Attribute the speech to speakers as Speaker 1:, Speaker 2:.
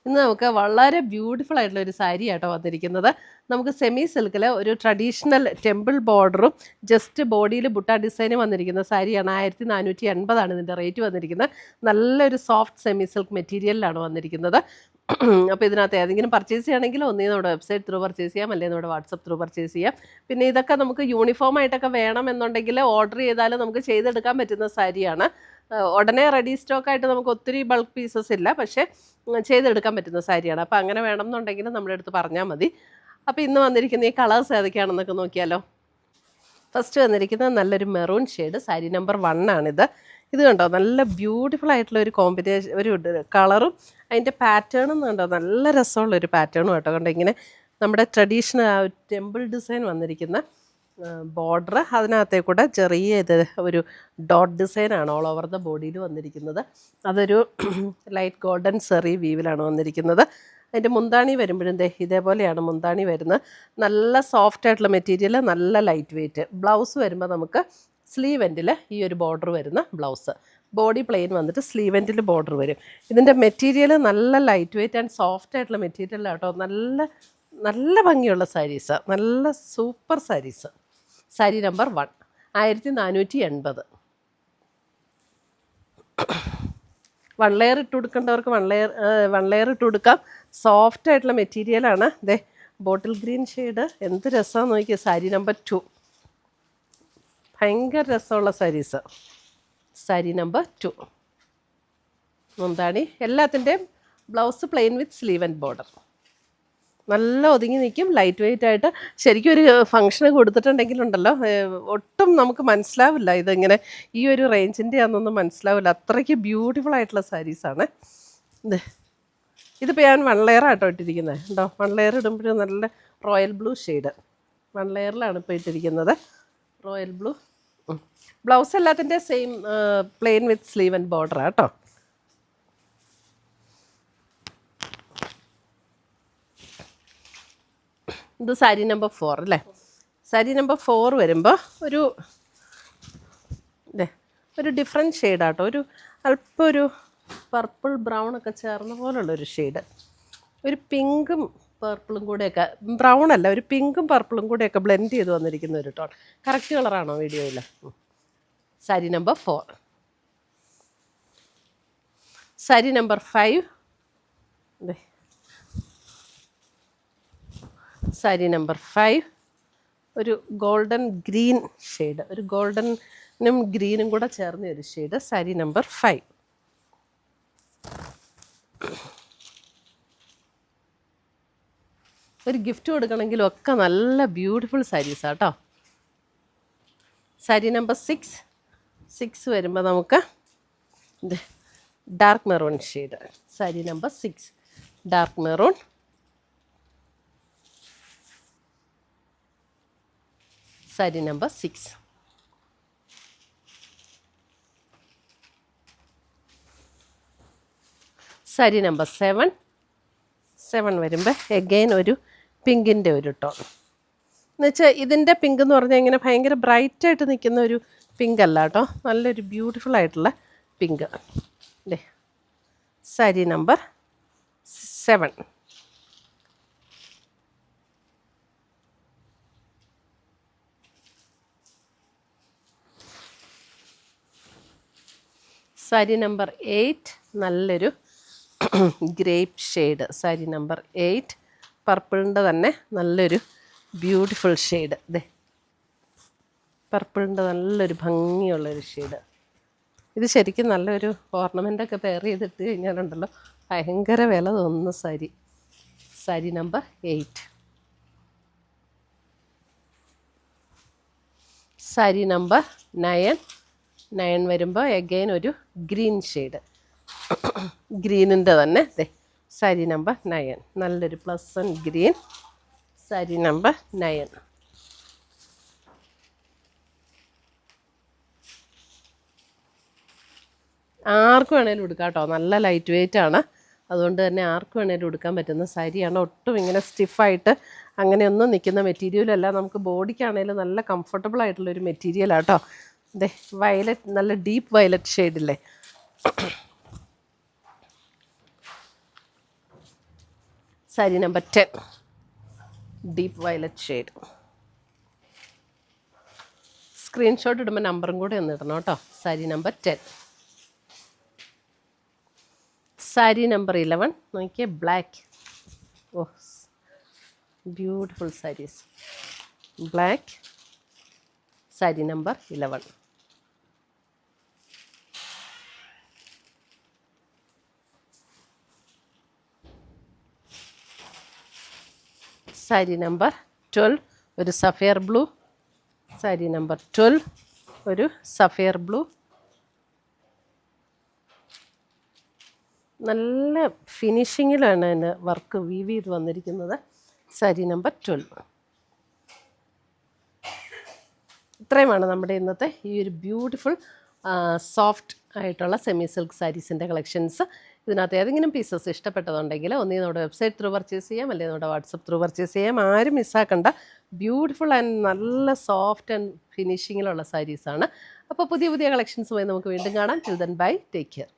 Speaker 1: ഇന്ന് നമുക്ക് വളരെ ബ്യൂട്ടിഫുൾ ആയിട്ടുള്ള ഒരു സാരി ആട്ടോ വന്നിരിക്കുന്നത്. നമുക്ക് സെമി സിൽക്കിൽ ഒരു ട്രഡീഷണൽ ടെമ്പിൾ ബോർഡറും ജസ്റ്റ് ബോഡിയിൽ ബുട്ട ഡിസൈനും വന്നിരിക്കുന്ന സാരിയാണ്. 1480 ഇതിൻ്റെ റേറ്റ് വന്നിരിക്കുന്നത്. നല്ലൊരു സോഫ്റ്റ് സെമി സിൽക്ക് മെറ്റീരിയലിലാണ് വന്നിരിക്കുന്നത്. അപ്പോൾ ഇതിനകത്ത് ഏതെങ്കിലും പർച്ചേസ് ചെയ്യണമെങ്കിൽ ഒന്നേ നമ്മുടെ വെബ്സൈറ്റ് ത്രൂ പർച്ചേസ് ചെയ്യാം, അല്ലെങ്കിൽ നമ്മുടെ വാട്സപ്പ് ത്രൂ പർച്ചേസ് ചെയ്യാം. പിന്നെ ഇതൊക്കെ നമുക്ക് യൂണിഫോം ആയിട്ടൊക്കെ വേണമെന്നുണ്ടെങ്കിൽ ഓർഡർ ചെയ്താൽ നമുക്ക് ചെയ്തെടുക്കാൻ പറ്റുന്ന സാരിയാണ്. ഉടനെ റെഡി സ്റ്റോക്കായിട്ട് നമുക്ക് ഒത്തിരി ബൾക്ക് പീസസ് ഇല്ല, പക്ഷേ ചെയ്തെടുക്കാൻ പറ്റുന്ന സാരിയാണ്. അപ്പോൾ അങ്ങനെ വേണമെന്നുണ്ടെങ്കിൽ നമ്മുടെ അടുത്ത് പറഞ്ഞാൽ മതി. അപ്പോൾ ഇന്ന് വന്നിരിക്കുന്ന ഈ കളേഴ്സ് ഏതൊക്കെയാണെന്നൊക്കെ നോക്കിയാലോ. ഫസ്റ്റ് വന്നിരിക്കുന്നത് നല്ലൊരു മെറൂൺ ഷെയ്ഡ്, സാരി നമ്പർ 1 ആണിത്. ഇത് കണ്ടോ, നല്ല ബ്യൂട്ടിഫുൾ ആയിട്ടുള്ള ഒരു കോമ്പിനേഷൻ, ഒരു കളറും അതിൻ്റെ പാറ്റേണും കണ്ടോ, നല്ല രസമുള്ളൊരു പാറ്റേണും കേട്ടോ. കണ്ടോ, ഇങ്ങനെ നമ്മുടെ ട്രഡീഷണൽ ടെമ്പിൾ ഡിസൈൻ വന്നിരിക്കുന്ന ബോർഡർ, അതിനകത്തേ കൂടെ ചെറിയ ഇത് ഒരു ഡോട്ട് ഡിസൈനാണ് ഓൾ ഓവർ ദ ബോഡിയിൽ വന്നിരിക്കുന്നത്. അതൊരു ലൈറ്റ് ഗോൾഡൻ സെറി വീവിലാണ് വന്നിരിക്കുന്നത്. അതിൻ്റെ മുന്താണി വരുമ്പോഴും ഇതേപോലെയാണ് മുന്താണി വരുന്നത്. നല്ല സോഫ്റ്റ് ആയിട്ടുള്ള മെറ്റീരിയൽ, നല്ല ലൈറ്റ് വെയ്റ്റ്. ബ്ലൗസ് വരുമ്പോൾ നമുക്ക് സ്ലീവ് എൻഡിൽ ഈ ഒരു ബോർഡർ വരുന്ന ബ്ലൗസ്, ബോഡി പ്ലെയിൻ വന്നിട്ട് സ്ലീവ് എൻഡിൽ ബോർഡർ വരും. ഇതിൻ്റെ മെറ്റീരിയൽ നല്ല ലൈറ്റ് വെയ്റ്റ് ആൻഡ് സോഫ്റ്റ് ആയിട്ടുള്ള മെറ്റീരിയലാണ് കേട്ടോ. നല്ല നല്ല ഭംഗിയുള്ള സാരീസ്, നല്ല super saris. Sari number 1 1480. 1 layer ഇട്ട് കൊടുക്കേണ്ടവർക്ക് 1 ലെയർ ഇട്ട് കൊടുക്കാം. സോഫ്റ്റ് ആയിട്ടുള്ള മെറ്റീരിയലാണ്. ബോട്ടിൽ ഗ്രീൻ ഷെയ്ഡ് എന്ത് രസമാണെന്ന് നോക്കിയാൽ. സാരി നമ്പർ 2 ഭയങ്കര രസമുള്ള സാരീസ്. സാരി നമ്പർ 2 മുന്താണി, എല്ലാത്തിൻ്റെയും blouse plain with sleeve and border. നല്ല ഒതുങ്ങി നിൽക്കും, ലൈറ്റ് വെയ്റ്റ് ആയിട്ട്. ശരിക്കും ഒരു ഫംഗ്ഷന് കൊടുത്തിട്ടുണ്ടെങ്കിലുണ്ടല്ലോ, ഒട്ടും നമുക്ക് മനസ്സിലാവില്ല ഇതിങ്ങനെ ഈ ഒരു റേഞ്ചിൻ്റെ ആണെന്നൊന്നും മനസ്സിലാവില്ല. അത്രയ്ക്ക് ബ്യൂട്ടിഫുൾ ആയിട്ടുള്ള സാരീസാണ്. ഇതിപ്പോൾ ഞാൻ 1 ലെയർ ആട്ടോ ഇട്ടിരിക്കുന്നത്. ഉണ്ടോ, 1 ലെയർ ഇടുമ്പോഴും നല്ല റോയൽ ബ്ലൂ ഷെയ്ഡ് 1 ലെയറിലാണ് ഇപ്പോൾ ഇട്ടിരിക്കുന്നത്. Royal blue. ബ്ലൗസ് എല്ലാത്തിൻ്റെ same plain with sleeve and border ആട്ടോ. ഇത് സാരി നമ്പർ 4 അല്ലേ. സാരി നമ്പർ 4 വരുമ്പോൾ ഒരു ഡിഫറെൻറ്റ് ഷെയ്ഡാട്ടോ. ഒരു അല്പം ഒരു പർപ്പിൾ ബ്രൗൺ ഒക്കെ ചേർന്ന പോലുള്ളൊരു ഷെയ്ഡ്. ഒരു പിങ്കും പർപ്പിളും കൂടെയൊക്കെ, ബ്രൗൺ അല്ല, ഒരു പിങ്കും പർപ്പിളും കൂടെയൊക്കെ ബ്ലെൻഡ് ചെയ്ത് വന്നിരിക്കുന്ന ഒരു ടോൺ. കറക്റ്റ് കളറാണോ വീഡിയോയിൽ? Sari number 4. Sari number 5. Sari number 5 ഒരു ഗോൾഡൻ ഗ്രീൻ ഷെയ്ഡ്, ഒരു ഗോൾഡനും ഗ്രീനും കൂടെ ചേർന്ന ഒരു ഷെയ്ഡ്. സാരി നമ്പർ 5. ഒരു ഗിഫ്റ്റ് കൊടുക്കണമെങ്കിലും ഒക്കെ നല്ല ബ്യൂട്ടിഫുൾ സാരീസാണ് കേട്ടോ. സാരി നമ്പർ 6 വരുമ്പോൾ നമുക്ക് dark maroon shade. Sari number 6 dark maroon. Sari number 6. Sari number 7 വരുമ്പോൾ എഗെയിൻ ഒരു പിങ്കിൻ്റെ ഒരു ടോൺ. എന്നുവെച്ചാൽ ഇതിൻ്റെ പിങ്ക് എന്ന് പറഞ്ഞാൽ ഇങ്ങനെ ഭയങ്കര ബ്രൈറ്റായിട്ട് നിൽക്കുന്ന ഒരു പിങ്ക് അല്ല കേട്ടോ, നല്ലൊരു ബ്യൂട്ടിഫുൾ ആയിട്ടുള്ള pink. Sari number 7. Sari number 8 നല്ലൊരു ഗ്രേപ്പ് ഷെയ്ഡ്. സാരി നമ്പർ 8 പർപ്പിളിൻ്റെ തന്നെ നല്ലൊരു ബ്യൂട്ടിഫുൾ ഷെയ്ഡ്. പർപ്പിളിൻ്റെ നല്ലൊരു ഭംഗിയുള്ളൊരു ഷെയ്ഡ്. ഇത് ശരിക്കും നല്ലൊരു ഓർണമെൻ്റൊക്കെ പെയർ ചെയ്തിട്ട് കഴിഞ്ഞാലുണ്ടല്ലോ ഭയങ്കര വില തോന്നുന്ന സാരി. സാരി നമ്പർ 8. സാരി നമ്പർ 9 വരുമ്പോൾ എഗെയിൻ ഒരു ഗ്രീൻ ഷെയ്ഡ്, ഗ്രീനിൻ്റെ തന്നെ. സാരി നമ്പർ 9 നല്ലൊരു പ്ലസൻറ്റ് ഗ്രീൻ. സാരി നമ്പർ 9. ആർക്ക് വേണേലും ഉടുക്കാം കേട്ടോ, നല്ല ലൈറ്റ് വെയ്റ്റ് ആണ്. അതുകൊണ്ട് തന്നെ ആർക്ക് വേണേലും ഉടുക്കാൻ പറ്റുന്ന സാരിയാണ്. ഒട്ടും ഇങ്ങനെ സ്റ്റിഫായിട്ട് അങ്ങനെയൊന്നും നിൽക്കുന്ന മെറ്റീരിയലല്ല. നമുക്ക് ബോഡിക്കാണേലും നല്ല കംഫർട്ടബിൾ ആയിട്ടുള്ളൊരു മെറ്റീരിയലാണ് കേട്ടോ. വയലറ്റ്, നല്ല ഡീപ്പ് വയലറ്റ് ഷെയ്ഡില്ലേ. Sari number 10 deep violet shade. Screenshot ഇടുമ്പോൾ നമ്പറും കൂടെ ഒന്ന് ഇടണം കേട്ടോ. സാരി നമ്പർ 10. സാരി നമ്പർ 11 നോക്കിയേ, black. Oh, beautiful saris. Black sari number 11. Sari number 12 ഒരു സഫയർ ബ്ലൂ. സാരി നമ്പർ 12 ഒരു സഫയർ ബ്ലൂ. നല്ല ഫിനിഷിങ്ങിലാണ് അതിന് വർക്ക് വീവ് ചെയ്ത് വന്നിരിക്കുന്നത്. സാരി നമ്പർ 12. ഇത്രയുമാണ് നമ്മുടെ ഇന്നത്തെ ഈ ഒരു ബ്യൂട്ടിഫുൾ സോഫ്റ്റ് ആയിട്ടുള്ള സെമി സിൽക്ക് സാരീസിൻ്റെ കളക്ഷൻസ്. ഇതിനകത്ത് ഏതെങ്കിലും പീസസ് ഇഷ്ടപ്പെട്ടതുണ്ടെങ്കിൽ ഒന്നീ നമ്മുടെ വെബ്സൈറ്റ് ത്രൂ പർച്ചേസ് ചെയ്യാം, അല്ലെങ്കിൽ നമ്മുടെ വാട്സപ്പ് ത്രൂ പർച്ചേസ് ചെയ്യാം. ആരും മിസ്സാക്കണ്ട. ബ്യൂട്ടിഫുൾ ആൻഡ് നല്ല സോഫ്റ്റ് ആൻഡ് ഫിനിഷിങ്ങിലുള്ള സാരീസാണ്. അപ്പോൾ പുതിയ പുതിയ കളക്ഷൻസുമായി നമുക്ക് വീണ്ടും കാണാം. Till then bye, take care.